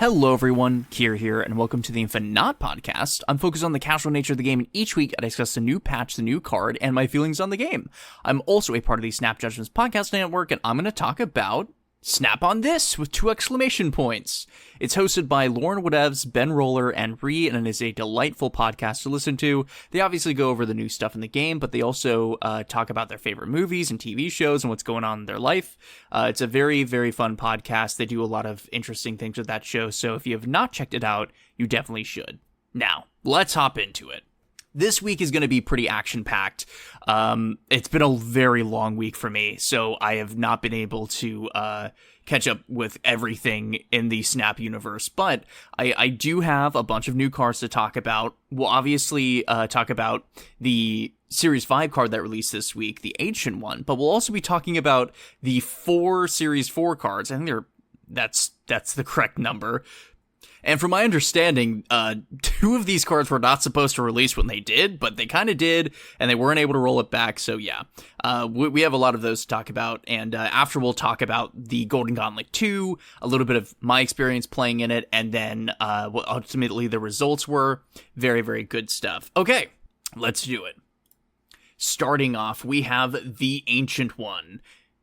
Hello everyone, Kier here, and welcome to the InfiNOT podcast. I'm focused on the casual nature of the game, and each week I discuss the new patch, the new card, and my feelings on the game. I'm also a part of the Snap Judgments podcast network, and I'm going to talk about Snap on This with 2 exclamation points. It's hosted by Lauren Whatevs, Ben Roller, and Ree, and it is a delightful podcast to listen to. They obviously go over the new stuff in the game, but they also talk about their favorite movies and TV shows and what's going on in their life. It's a very, very fun podcast. They do a lot of interesting things with that show, so if you have not checked it out, you definitely should. Now, let's hop into it. This week is going to be pretty action-packed. It's been a very long week for me, so I have not been able to catch up with everything in the Snap universe, but I do have a bunch of new cards to talk about. We'll obviously talk about the Series 5 card that released this week, the Ancient one, but we'll also be talking about the 4 Series 4 cards. I think that's the correct number. And from my understanding, 2 of these cards were not supposed to release when they did, but they kind of did, and they weren't able to roll it back, so yeah. We have a lot of those to talk about, and after we'll talk about the Golden Gauntlet 2, a little bit of my experience playing in it, and then what ultimately the results were. Very, very good stuff. Okay, let's do it. Starting off, we have the Ancient One.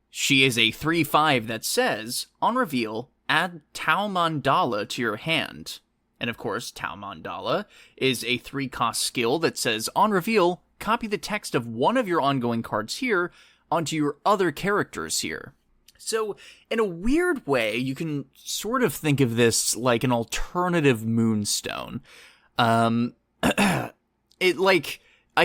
She is a 3/5 that says, on reveal, add Tau Mandala to your hand. And of course, Tau Mandala is a 3-cost skill that says, on reveal, copy the text of one of your ongoing cards here onto your other characters here. So, in a weird way, you can sort of think of this like an alternative Moonstone. I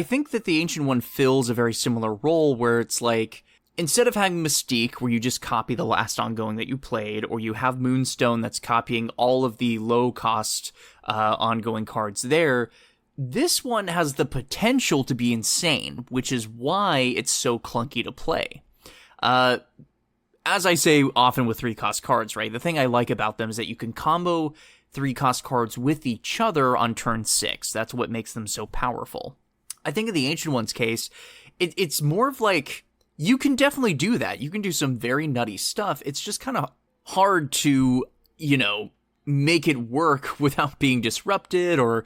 think that the Ancient One fills a very similar role where it's like, instead of having Mystique, where you just copy the last ongoing that you played, or you have Moonstone that's copying all of the low-cost ongoing cards there, this one has the potential to be insane, which is why it's so clunky to play. As I say often with 3-cost cards, right, the thing I like about them is that you can combo 3-cost cards with each other on turn 6. That's what makes them so powerful. I think in the Ancient One's case, it's more of like, you can definitely do that. You can do some very nutty stuff. It's just kind of hard to, make it work without being disrupted, or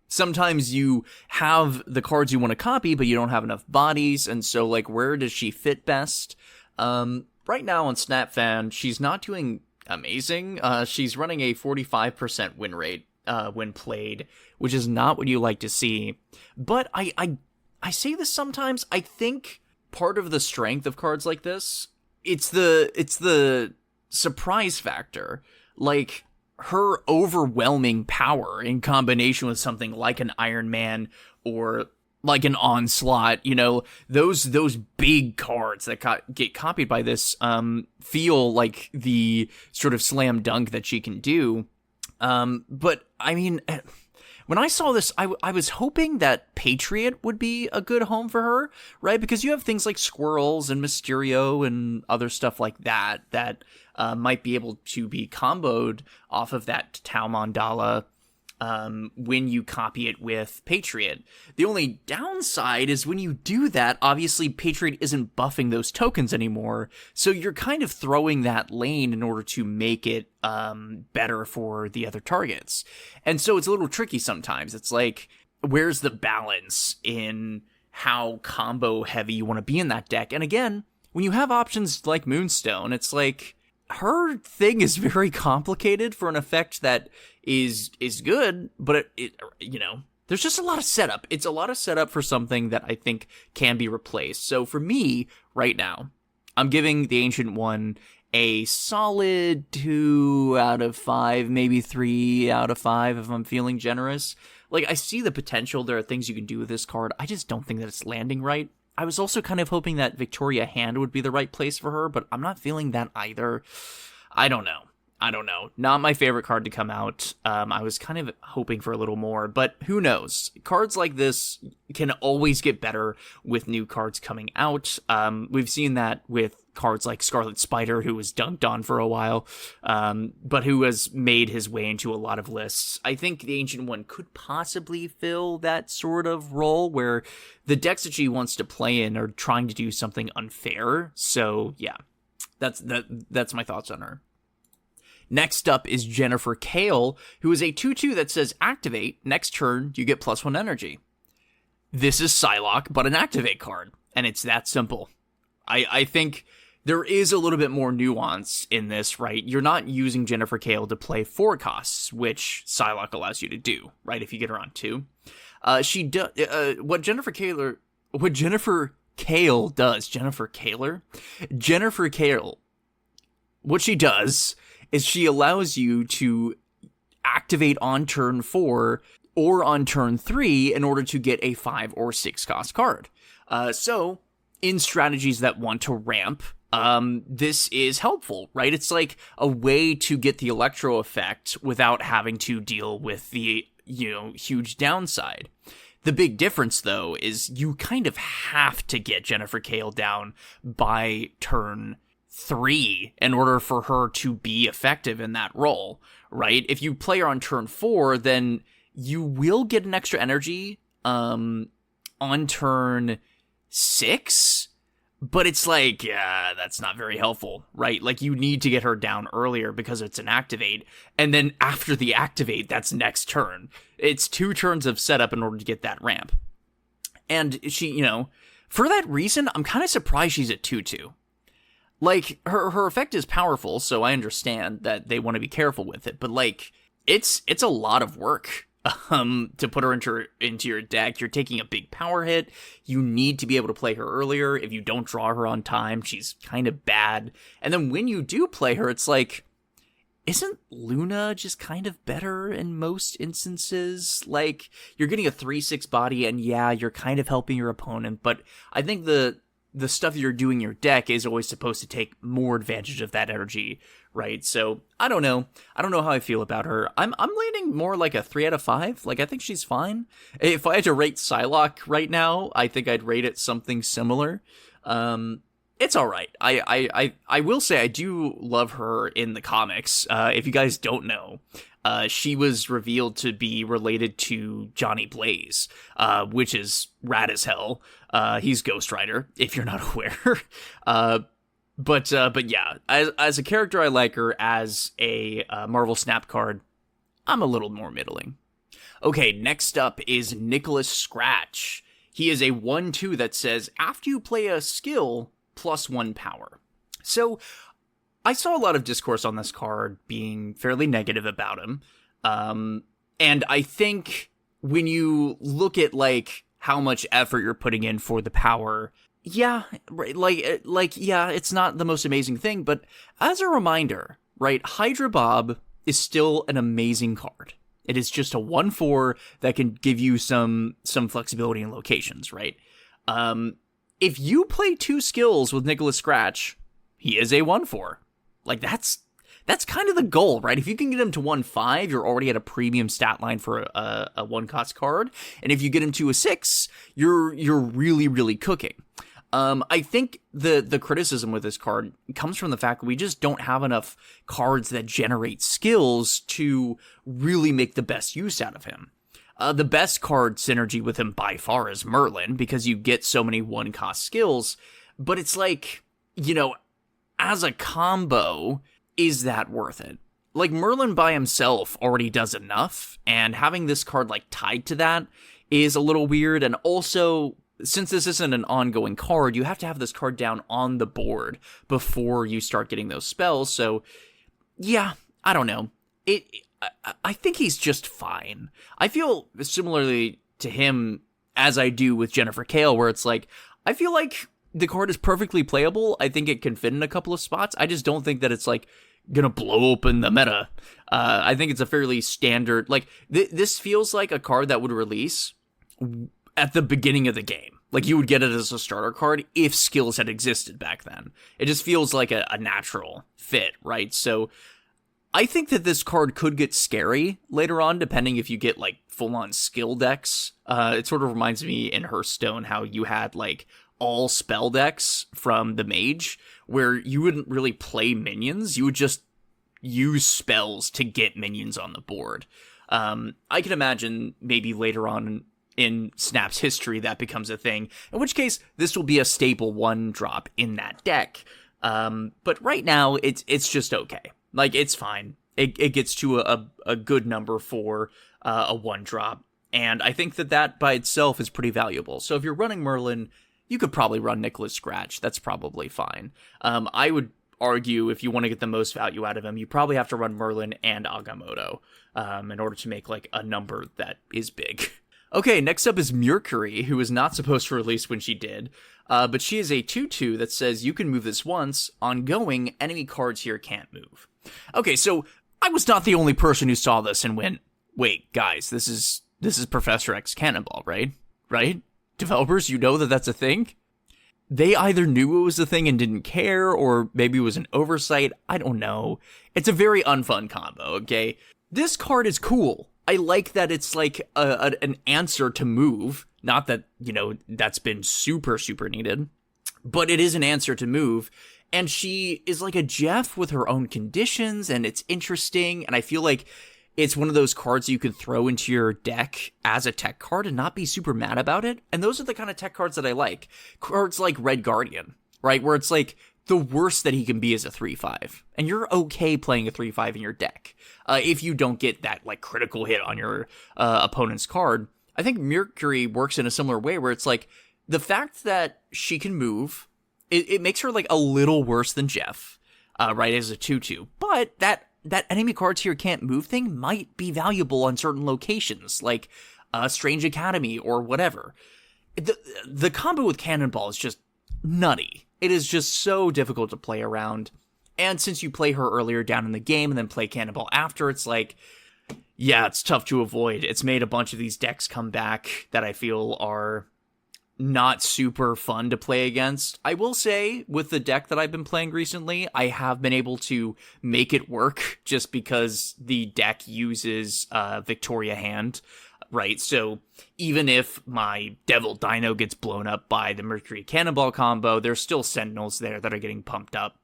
sometimes you have the cards you want to copy, but you don't have enough bodies, and so, where does she fit best? Right now on SnapFan, she's not doing amazing. She's running a 45% win rate when played, which is not what you like to see. But I say this sometimes, I think part of the strength of cards like this, it's the surprise factor. Like, her overwhelming power in combination with something like an Iron Man or like an Onslaught, those big cards that get copied by this feel like the sort of slam dunk that she can do. But I mean, when I saw this, I was hoping that Patriot would be a good home for her, right? Because you have things like Squirrels and Mysterio and other stuff like that might be able to be comboed off of that Tau Mandala when you copy it with Patriot. The only downside is when you do that, obviously Patriot isn't buffing those tokens anymore, so you're kind of throwing that lane in order to make it better for the other targets. And so it's a little tricky sometimes. It's like, where's the balance in how combo heavy you want to be in that deck? And again, when you have options like Moonstone, it's like, her thing is very complicated for an effect that is good, but it there's just a lot of setup. It's a lot of setup for something that I think can be replaced. So for me, right now, I'm giving the Ancient One a solid 2 out of 5, maybe 3 out of 5 if I'm feeling generous. Like, I see the potential. There are things you can do with this card. I just don't think that it's landing right. I was also kind of hoping that Victoria Hand would be the right place for her, but I'm not feeling that either. I don't know. Not my favorite card to come out. I was kind of hoping for a little more, but who knows? Cards like this can always get better with new cards coming out. We've seen that with cards like Scarlet Spider, who was dunked on for a while, but who has made his way into a lot of lists. I think the Ancient One could possibly fill that sort of role where the decks that she wants to play in are trying to do something unfair. So yeah, that's my thoughts on her. Next up is Jennifer Kale, who is a 2/2 that says activate. Next turn, you get +1 energy. This is Psylocke, but an activate card, and it's that simple. I think there is a little bit more nuance in this, right? You're not using Jennifer Kale to play 4 costs, which Psylocke allows you to do, right? If you get her on 2. What Jennifer Kale does, what she does is she allows you to activate on turn 4 or on turn 3 in order to get a 5 or 6 cost card. So in strategies that want to ramp, this is helpful, right? It's like a way to get the electro effect without having to deal with the, huge downside. The big difference, though, is you kind of have to get Jennifer Kale down by turn 3 in order for her to be effective in that role, right? If you play her on turn 4, then you will get an extra energy on turn 6, but it's like, yeah, that's not very helpful, right? Like, you need to get her down earlier because it's an activate, and then after the activate, that's next turn. It's 2 turns of setup in order to get that ramp. And she, for that reason, I'm kind of surprised she's at 2/2. Like, her effect is powerful, so I understand that they want to be careful with it, but, like, it's a lot of work to put her into your deck. You're taking a big power hit. You need to be able to play her earlier. If you don't draw her on time, she's kind of bad. And then when you do play her, it's like, isn't Luna just kind of better in most instances? Like, you're getting a 3/6 body, and yeah, you're kind of helping your opponent, but I think the stuff you're doing in your deck is always supposed to take more advantage of that energy, right? So, I don't know. I don't know how I feel about her. I'm leaning more like a 3 out of 5. Like, I think she's fine. If I had to rate Psylocke right now, I think I'd rate it something similar. It's all right. I will say I do love her in the comics. If you guys don't know, she was revealed to be related to Johnny Blaze, which is rad as hell. He's Ghost Rider, if you're not aware. But yeah, as a character, I like her. As a Marvel Snap card, I'm a little more middling. Okay, next up is Nicholas Scratch. He is a 1/2 that says, after you play a skill, +1 power. So, I saw a lot of discourse on this card being fairly negative about him. And I think when you look at, like, how much effort you're putting in for the power, yeah, right, yeah, it's not the most amazing thing, but as a reminder, right, Hydra Bob is still an amazing card. It is just a 1/4 that can give you some flexibility in locations, right? If you play 2 skills with Nicholas Scratch, he is a 1/4. Like, that's kind of the goal, right? If you can get him to 1/5, you're already at a premium stat line for a 1-cost card. And if you get him to a 6, you're really, really cooking. I think the criticism with this card comes from the fact that we just don't have enough cards that generate skills to really make the best use out of him. The best card synergy with him by far is Merlin, because you get so many 1-cost skills, but it's like, as a combo, is that worth it? Like, Merlin by himself already does enough, and having this card, like, tied to that is a little weird, and also, since this isn't an ongoing card, you have to have this card down on the board before you start getting those spells, so, yeah, I don't know. I think he's just fine. I feel similarly to him as I do with Jennifer Kale, where it's like, I feel like the card is perfectly playable. I think it can fit in a couple of spots. I just don't think that it's, like, gonna blow open the meta. I think it's a fairly standard, like, this feels like a card that would release at the beginning of the game. Like, you would get it as a starter card if skills had existed back then. It just feels like a natural fit, right? So, I think that this card could get scary later on, depending if you get, like, full-on skill decks. It sort of reminds me in Hearthstone how you had, like, all spell decks from the mage, where you wouldn't really play minions, you would just use spells to get minions on the board. I can imagine maybe later on in Snap's history that becomes a thing, in which case this will be a staple 1-drop in that deck. But right now, it's just okay. Like, it's fine. it gets to a good number for a 1-drop. And I think that by itself is pretty valuable. So if you're running Merlin, you could probably run Nicholas Scratch. That's probably fine. I would argue if you want to get the most value out of him, you probably have to run Merlin and Agamotto in order to make like a number that is big. Okay, next up is Mercury, who was not supposed to release when she did, but she is a 2/2 that says you can move this once. Ongoing, enemy cards here can't move. Okay, so I was not the only person who saw this and went, wait, guys, this is Professor X Cannonball, right? Right? Developers, you know that that's a thing? They either knew it was a thing and didn't care, or maybe it was an oversight. I don't know. It's a very unfun combo, okay? This card is cool. I like that it's like an answer to move. Not that, that's been super, super needed. But it is an answer to move. And she is like a Jeff with her own conditions, and it's interesting. And I feel like it's one of those cards you could throw into your deck as a tech card and not be super mad about it. And those are the kind of tech cards that I like. Cards like Red Guardian, right? Where it's like the worst that he can be is a 3/5. And you're okay playing a 3/5 in your deck. If you don't get that like critical hit on your opponent's card. I think Mercury works in a similar way where it's like the fact that she can move, it makes her like a little worse than Jeff, right? As a 2/2. But that enemy cards here can't move thing might be valuable on certain locations, like Strange Academy or whatever. The combo with Cannonball is just nutty. It is just so difficult to play around. And since you play her earlier down in the game and then play Cannonball after, it's like, yeah, it's tough to avoid. It's made a bunch of these decks come back that I feel are not super fun to play against. I will say, with the deck that I've been playing recently, I have been able to make it work just because the deck uses Victoria Hand, right? So even if my Devil Dino gets blown up by the Mercury Cannonball combo, there's still Sentinels there that are getting pumped up.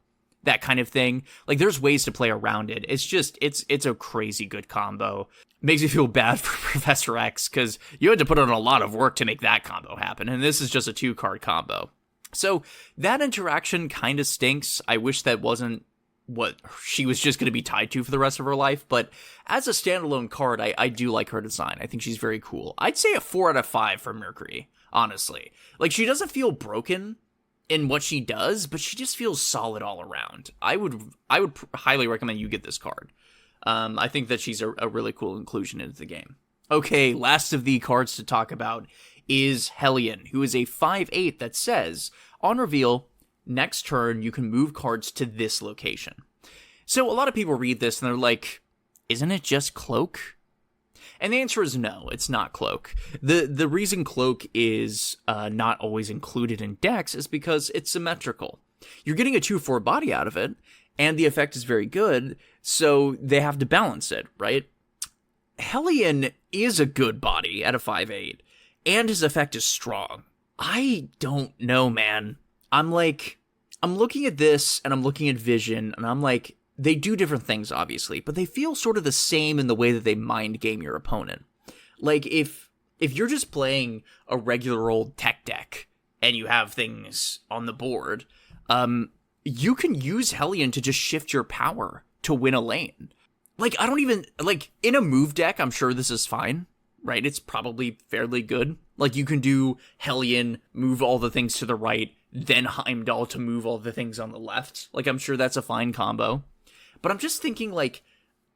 That kind of thing. Like, there's ways to play around it. It's just, it's a crazy good combo. Makes me feel bad for Professor X, because you had to put in a lot of work to make that combo happen, and this is just a 2-card combo. So, that interaction kind of stinks. I wish that wasn't what she was just going to be tied to for the rest of her life, but as a standalone card, I do like her design. I think she's very cool. I'd say a 4 out of 5 for Mercury, honestly. Like, she doesn't feel broken in what she does, but she just feels solid all around. I would highly recommend you get this card. I think that she's a really cool inclusion into the game. Okay, last of the cards to talk about is Hellion, who is a 5/8 that says, on reveal, next turn you can move cards to this location. So a lot of people read this and they're like, isn't it just Cloak? And the answer is no, it's not Cloak. The reason Cloak is not always included in decks is because it's symmetrical. You're getting a 2/4 body out of it, and the effect is very good, so they have to balance it, right? Hellion is a good body at a 5/8, and his effect is strong. I don't know, man. I'm looking at this, and I'm looking at Vision, and I'm like, they do different things, obviously, but they feel sort of the same in the way that they mind game your opponent. Like, if you're just playing a regular old tech deck, and you have things on the board, you can use Hellion to just shift your power to win a lane. Like, I don't even, like, in a move deck, I'm sure this is fine, right? It's probably fairly good. Like, you can do Hellion, move all the things to the right, then Heimdall to move all the things on the left. Like, I'm sure that's a fine combo. But I'm just thinking, like,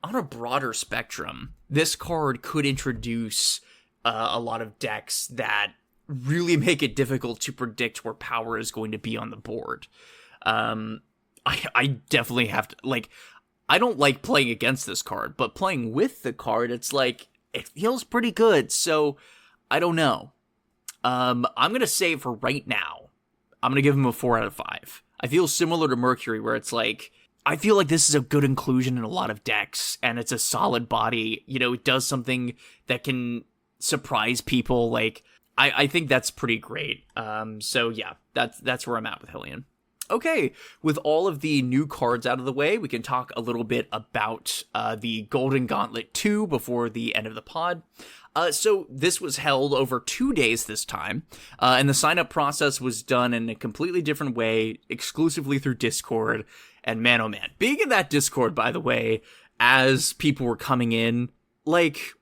on a broader spectrum, this card could introduce a lot of decks that really make it difficult to predict where power is going to be on the board. I definitely have to, like, I don't like playing against this card, but playing with the card, it's like, it feels pretty good, so I don't know. I'm going to say for right now, I'm going to give him a 4 out of 5. I feel similar to Mercury, where it's like, I feel like this is a good inclusion in a lot of decks, and it's a solid body. You know, it does something that can surprise people. Like, I think that's pretty great. So yeah, that's where I'm at with Hellion. Okay, with all of the new cards out of the way, we can talk a little bit about the Golden Gauntlet 2 before the end of the pod. So this was held over 2 days this time, and the sign-up process was done in a completely different way, exclusively through Discord. And man, oh man, being in that Discord, by the way, as people were coming in, like,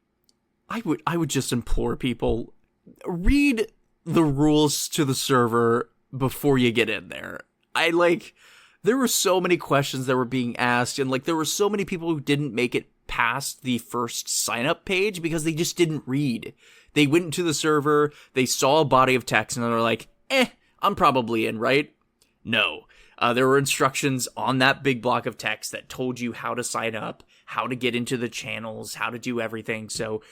I would just implore people, read the rules to the server before you get in there. There were so many questions that were being asked, and like there were so many people who didn't make it past the first sign up page because they just didn't read. They went into the server, they saw a body of text, and they're like, I'm probably in, right? No. There were instructions on that big block of text that told you how to sign up, how to get into the channels, how to do everything. So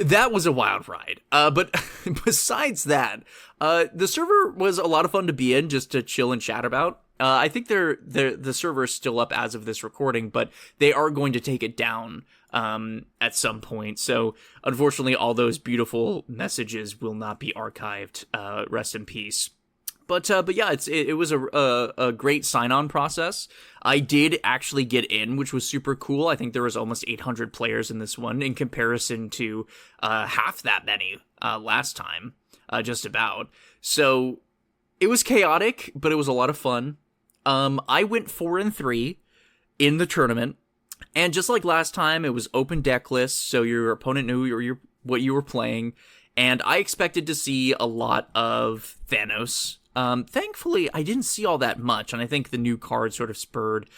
that was a wild ride. But besides that, the server was a lot of fun to be in, just to chill and chat about. I think the server is still up as of this recording, but they are going to take it down at some point. So unfortunately, all those beautiful messages will not be archived. Rest in peace. But yeah, it was a great sign-on process. I did actually get in, which was super cool. I think there was almost 800 players in this one in comparison to half that many last time, just about. So it was chaotic, but it was a lot of fun. I went 4-3 in the tournament, and just like last time, it was open deck lists, so your opponent knew what you were playing, and I expected to see a lot of Thanos. Thankfully, I didn't see all that much, and I think the new card sort of spurred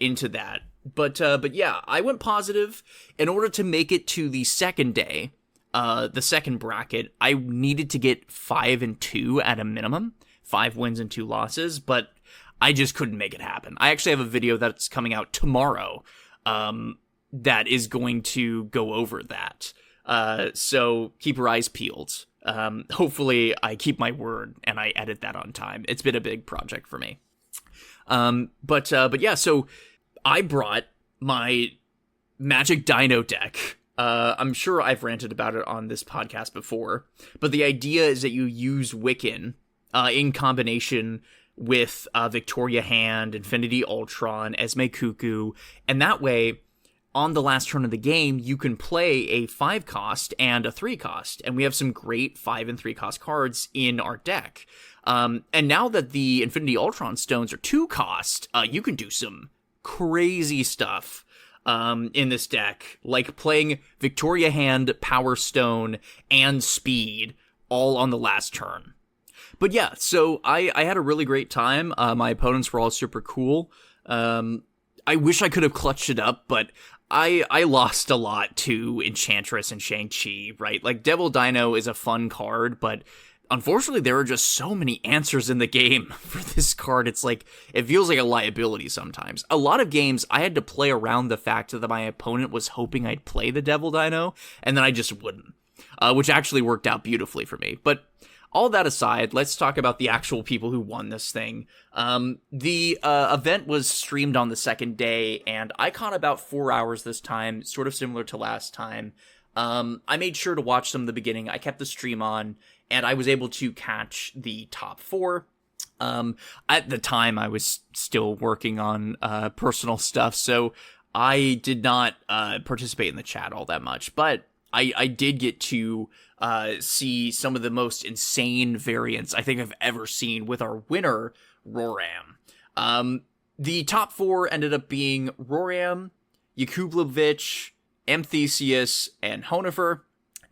into that. But yeah, I went positive. In order to make it to the second day, the second bracket, I needed to get 5-2 at a minimum, 5 wins and 2 losses, but I just couldn't make it happen. I actually have a video that's coming out tomorrow that is going to go over that. So keep your eyes peeled. Hopefully I keep my word and I edit that on time. It's been a big project for me. But yeah, so I brought my Magic Dino deck. I'm sure I've ranted about it on this podcast before, but the idea is that you use Wiccan, in combination with, Victoria Hand, Infinity Ultron, Esme Cuckoo, and that way, on the last turn of the game, you can play a 5 cost and a 3 cost, and we have some great 5 and 3 cost cards in our deck. And now that the Infinity Ultron stones are 2 cost, you can do some crazy stuff in this deck, like playing Victoria Hand, Power Stone, and Speed all on the last turn. But yeah, so I had a really great time. My opponents were all super cool. I wish I could have clutched it up, but I lost a lot to Enchantress and Shang-Chi, right? Like, Devil Dino is a fun card, but unfortunately there are just so many answers in the game for this card. It's like, it feels like a liability sometimes. A lot of games, I had to play around the fact that my opponent was hoping I'd play the Devil Dino, and then I just wouldn't, which actually worked out beautifully for me. But all that aside, let's talk about the actual people who won this thing. The event was streamed on the second day, and I caught about 4 hours this time, sort of similar to last time. I made sure to watch some of the beginning. I kept the stream on, and I was able to catch the top 4. At the time, I was still working on personal stuff, so I did not participate in the chat all that much, but I did get to see some of the most insane variants I think I've ever seen with our winner, Roram. The top 4 ended up being Roram, Yakublovich, Amthesius, and Honifer,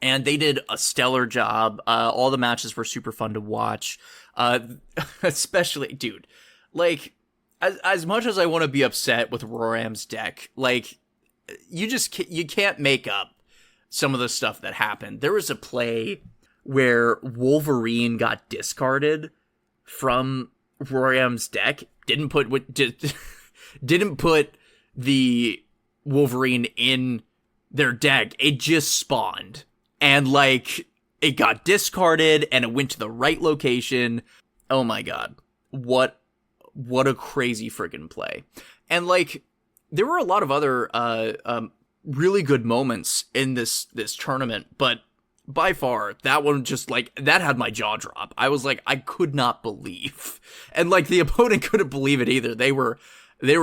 and they did a stellar job. All the matches were super fun to watch, especially, dude, like, as much as I want to be upset with Roram's deck, like, you can't make up some of the stuff that happened. There was a play where Wolverine got discarded from Roram's deck. Didn't put the Wolverine in their deck. It just spawned, and like, it got discarded and it went to the right location. Oh my god, what a crazy friggin' play. And like, there were a lot of other really good moments in this tournament, but by far, that one just, like, that had my jaw drop. I was like, I could not believe. And like, the opponent couldn't believe it either. They were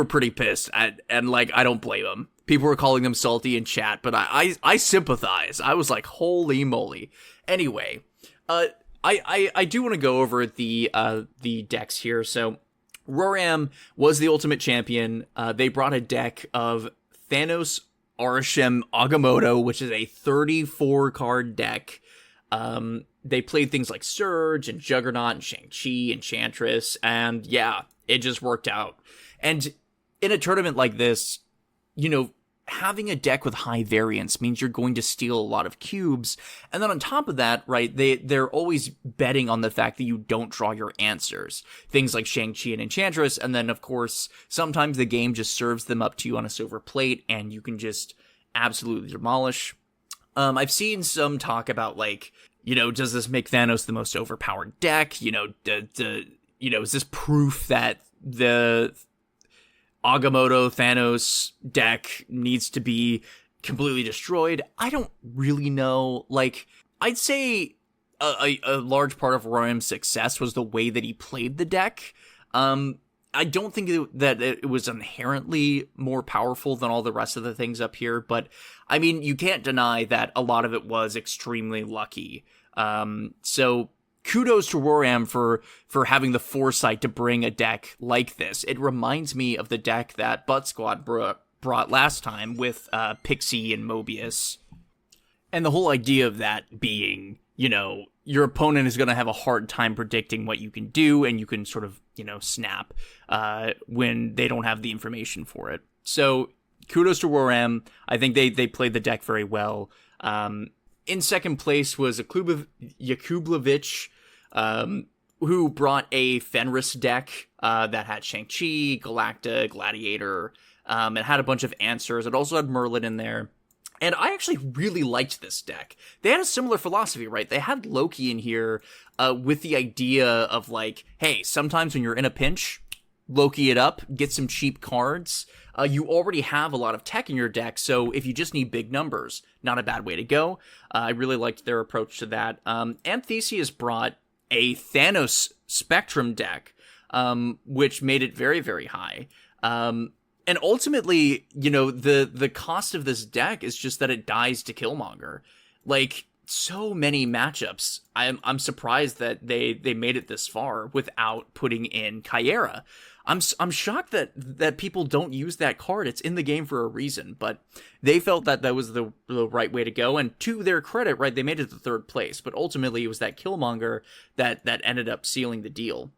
pretty pissed, and like, I don't blame them. People were calling them salty in chat, but I sympathize. I was like, holy moly. Anyway, I do want to go over the decks here. So Roram was the ultimate champion. They brought a deck of Thanos Arishem Agamotto, which is a 34-card deck. They played things like Surge and Juggernaut and Shang-Chi, Enchantress, and yeah, it just worked out. And in a tournament like this, having a deck with high variance means you're going to steal a lot of cubes. And then on top of that, right, they're always betting on the fact that you don't draw your answers. Things like Shang-Chi and Enchantress, and then, of course, sometimes the game just serves them up to you on a silver plate, and you can just absolutely demolish. I've seen some talk about, like, does this make Thanos the most overpowered deck? Is this proof that the Agamotto Thanos deck needs to be completely destroyed? I don't really know. Like, I'd say a large part of Royam's success was the way that he played the deck. I don't think that it was inherently more powerful than all the rest of the things up here, but I mean, you can't deny that a lot of it was extremely lucky. So kudos to Roram for having the foresight to bring a deck like this. It reminds me of the deck that Butt Squad brought last time with Pixie and Mobius. And the whole idea of that being, your opponent is going to have a hard time predicting what you can do, and you can sort of, snap when they don't have the information for it. So kudos to Roram. I think they played the deck very well. In second place was Yakublovich, who brought a Fenris deck that had Shang-Chi, Galacta, Gladiator, and had a bunch of answers. It also had Merlin in there. And I actually really liked this deck. They had a similar philosophy, right? They had Loki in here with the idea of like, hey, sometimes when you're in a pinch, Loki it up, get some cheap cards. You already have a lot of tech in your deck, so if you just need big numbers, not a bad way to go. I really liked their approach to that. And Theseus brought a Thanos Spectrum deck, which made it very, very high. And ultimately, the cost of this deck is just that it dies to Killmonger. Like, so many matchups. I'm surprised that they made it this far without putting in Kyera. I'm shocked that people don't use that card. It's in the game for a reason, but they felt that was the right way to go. And to their credit, right, they made it to third place, but ultimately it was that Killmonger that ended up sealing the deal.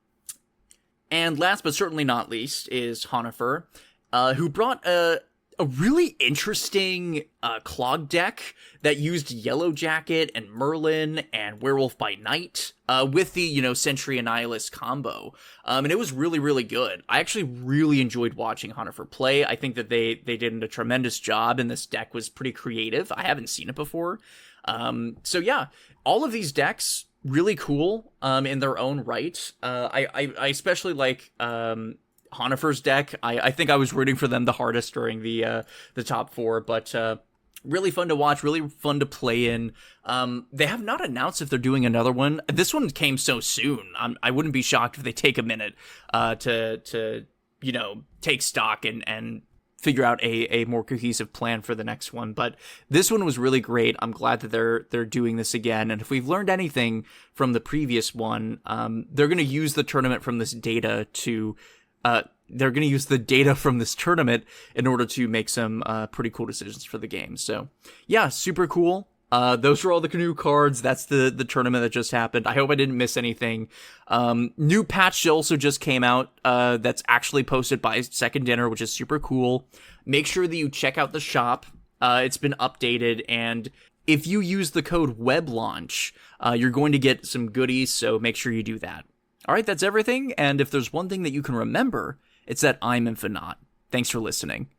And last but certainly not least is Honifer, who brought a really interesting clog deck that used Yellow Jacket and Merlin and Werewolf by Night with the, Sentry and Nihilist combo. And it was really, really good. I actually really enjoyed watching Honifer play. I think that they did a tremendous job, and this deck was pretty creative. I haven't seen it before. So yeah, all of these decks, really cool in their own right. I especially like Honifer's deck. I think I was rooting for them the hardest during the top four, but really fun to watch, really fun to play in. They have not announced if they're doing another one. This one came so soon. I wouldn't be shocked if they take a minute to take stock and figure out a more cohesive plan for the next one. But this one was really great. I'm glad that they're doing this again. And if we've learned anything from the previous one, they're going to use the tournament from this data to they're going to use the data from this tournament in order to make some pretty cool decisions for the game. So yeah, super cool. Those were all the canoe cards. That's the tournament that just happened. I hope I didn't miss anything. New patch also just came out that's actually posted by Second Dinner, which is super cool. Make sure that you check out the shop. It's been updated, and if you use the code WEBLAUNCH, you're going to get some goodies, so make sure you do that. All right, that's everything, and if there's one thing that you can remember, it's that I'm InfiNOT. Thanks for listening.